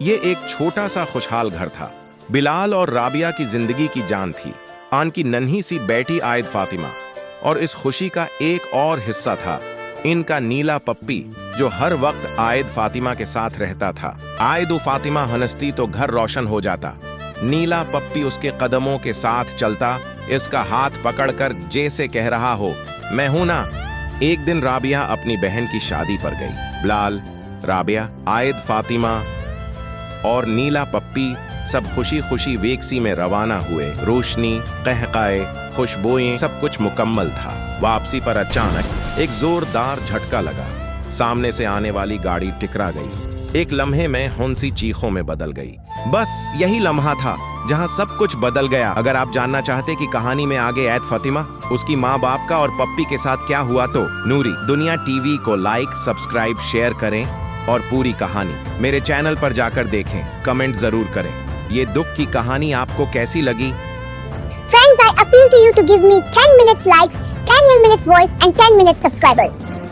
ये एक छोटा सा खुशहाल घर था। बिलाल और राबिया की जिंदगी की जान थी। आन की नन्ही सी बेटी आयद फातिमा। और इस खुशी का एक और हिस्सा था इनका नीला पप्पी, जो हर वक्त आयद फातिमा के साथ रहता था। आयद व फातिमा हंसती तो घर रोशन हो जाता। नीला पप्पी उसके कदमों के साथ चलता, इसका हाथ पकड़कर जैसे कह रहा हो, मैं हूं ना। एक दिन राबिया अपनी बहन की शादी पर गई। बिलाल, राबिया, आयद फातिमा और नीला पप्पी सब खुशी खुशी वेक्सी में रवाना हुए। रोशनी, कहकाए, खुशबुएं, सब कुछ मुकम्मल था। वापसी पर अचानक एक जोरदार झटका लगा। सामने से आने वाली गाड़ी टकरा गई। एक लम्हे में हंसी चीखों में बदल गई। बस यही लम्हा था जहां सब कुछ बदल गया। अगर आप जानना चाहते कि कहानी में आगे आयद फातिमा, उसकी माँ बाप का और पप्पी के साथ क्या हुआ, तो नूरी दुनिया टीवी को लाइक, सब्सक्राइब, शेयर करें और पूरी कहानी मेरे चैनल पर जाकर देखें। कमेंट जरूर करें। ये दुख की कहानी आपको कैसी लगी? Friends, I appeal to you to give me 10 minutes likes, 10 minutes voice and 10 minutes subscribers.